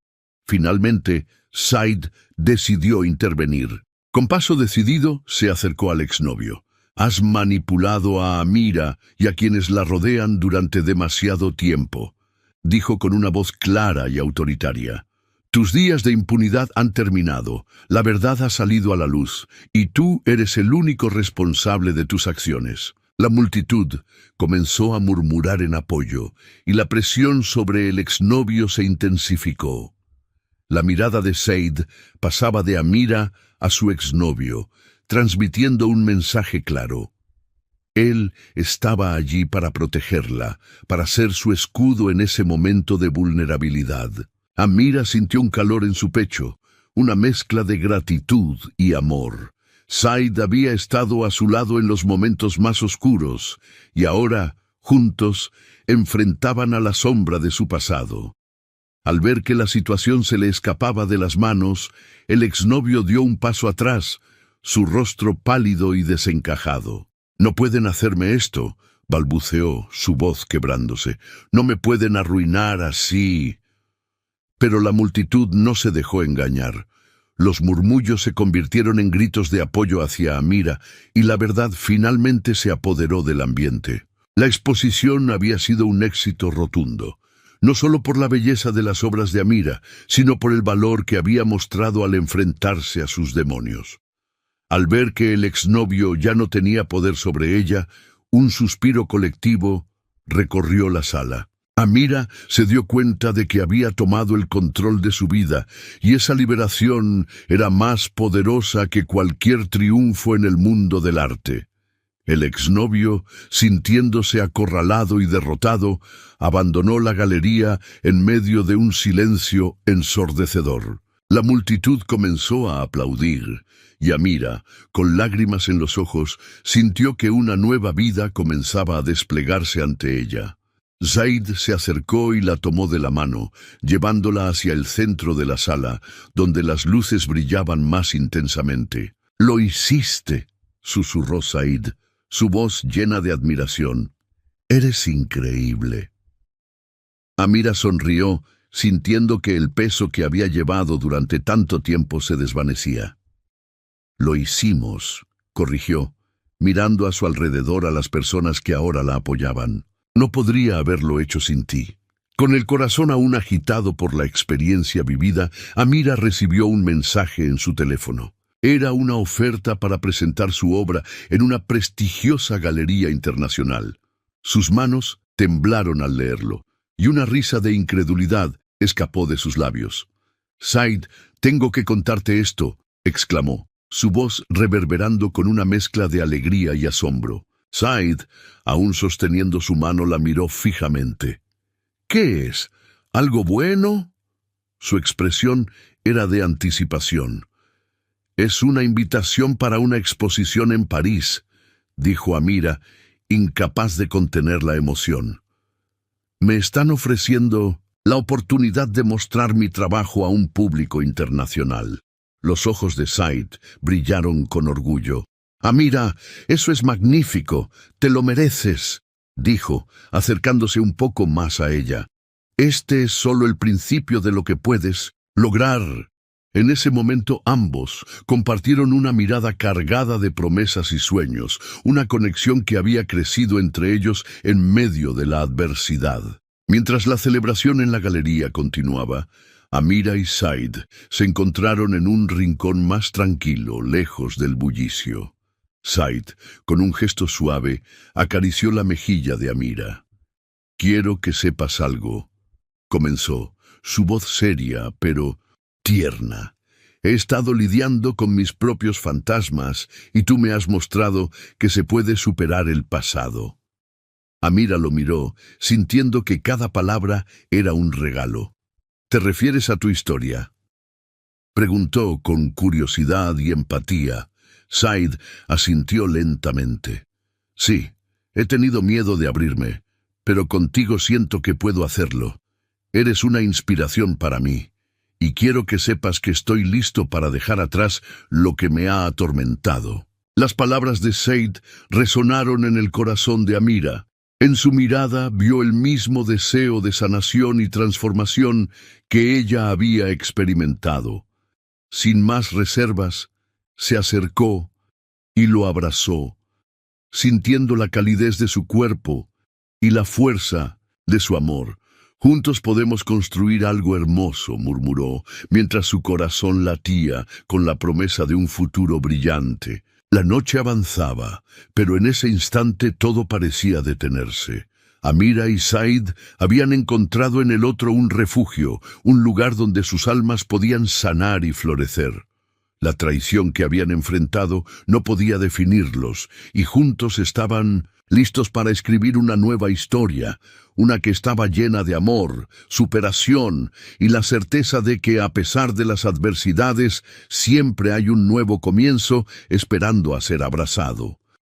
Finalmente, Said decidió intervenir. Con paso decidido, se acercó al exnovio. «Has manipulado a Amira y a quienes la rodean durante demasiado tiempo», dijo con una voz clara y autoritaria. «Tus días de impunidad han terminado, la verdad ha salido a la luz, y tú eres el único responsable de tus acciones». La multitud comenzó a murmurar en apoyo, y la presión sobre el exnovio se intensificó. La mirada de Said pasaba de Amira a su exnovio, transmitiendo un mensaje claro. Él estaba allí para protegerla, para ser su escudo en ese momento de vulnerabilidad. Amira sintió un calor en su pecho, una mezcla de gratitud y amor. Said había estado a su lado en los momentos más oscuros, y ahora, juntos, enfrentaban a la sombra de su pasado. Al ver que la situación se le escapaba de las manos, el exnovio dio un paso atrás, su rostro pálido y desencajado. «No pueden hacerme esto», balbuceó, su voz quebrándose. «No me pueden arruinar así». Pero la multitud no se dejó engañar. Los murmullos se convirtieron en gritos de apoyo hacia Amira, y la verdad finalmente se apoderó del ambiente. La exposición había sido un éxito rotundo. No solo por la belleza de las obras de Amira, sino por el valor que había mostrado al enfrentarse a sus demonios. Al ver que el exnovio ya no tenía poder sobre ella, un suspiro colectivo recorrió la sala. Amira se dio cuenta de que había tomado el control de su vida, y esa liberación era más poderosa que cualquier triunfo en el mundo del arte. El exnovio, sintiéndose acorralado y derrotado, abandonó la galería en medio de un silencio ensordecedor. La multitud comenzó a aplaudir, y Amira, con lágrimas en los ojos, sintió que una nueva vida comenzaba a desplegarse ante ella. Zaid se acercó y la tomó de la mano, llevándola hacia el centro de la sala, donde las luces brillaban más intensamente. «¡Lo hiciste!», susurró Zaid, su voz llena de admiración. «Eres increíble». Amira sonrió, sintiendo que el peso que había llevado durante tanto tiempo se desvanecía. «Lo hicimos», corrigió, mirando a su alrededor a las personas que ahora la apoyaban. «No podría haberlo hecho sin ti». Con el corazón aún agitado por la experiencia vivida, Amira recibió un mensaje en su teléfono. Era una oferta para presentar su obra en una prestigiosa galería internacional. Sus manos temblaron al leerlo, y una risa de incredulidad escapó de sus labios. «Zaid, tengo que contarte esto», exclamó, su voz reverberando con una mezcla de alegría y asombro. Zaid, aún sosteniendo su mano, la miró fijamente. «¿Qué es? ¿Algo bueno?» Su expresión era de anticipación. «Es una invitación para una exposición en París», dijo Amira, incapaz de contener la emoción. «Me están ofreciendo la oportunidad de mostrar mi trabajo a un público internacional». Los ojos de Zaid brillaron con orgullo. «Amira, eso es magnífico, te lo mereces», dijo, acercándose un poco más a ella. «Este es solo el principio de lo que puedes lograr». En ese momento ambos compartieron una mirada cargada de promesas y sueños, una conexión que había crecido entre ellos en medio de la adversidad. Mientras la celebración en la galería continuaba, Amira y Zaid se encontraron en un rincón más tranquilo, lejos del bullicio. Zaid, con un gesto suave, acarició la mejilla de Amira. «Quiero que sepas algo», comenzó, su voz seria, pero tierna. «He estado lidiando con mis propios fantasmas y tú me has mostrado que se puede superar el pasado». Amira lo miró, sintiendo que cada palabra era un regalo. «¿Te refieres a tu historia?», preguntó con curiosidad y empatía. Zaid asintió lentamente. «Sí, he tenido miedo de abrirme, pero contigo siento que puedo hacerlo. Eres una inspiración para mí, y quiero que sepas que estoy listo para dejar atrás lo que me ha atormentado». Las palabras de Zaid resonaron en el corazón de Amira. En su mirada vio el mismo deseo de sanación y transformación que ella había experimentado. Sin más reservas, se acercó y lo abrazó, sintiendo la calidez de su cuerpo y la fuerza de su amor. «Juntos podemos construir algo hermoso», murmuró, mientras su corazón latía con la promesa de un futuro brillante. La noche avanzaba, pero en ese instante todo parecía detenerse. Amira y Zaid habían encontrado en el otro un refugio, un lugar donde sus almas podían sanar y florecer. La traición que habían enfrentado no podía definirlos, y juntos estaban listos para escribir una nueva historia, una que estaba llena de amor, superación y la certeza de que, a pesar de las adversidades, siempre hay un nuevo comienzo esperando a ser abrazado.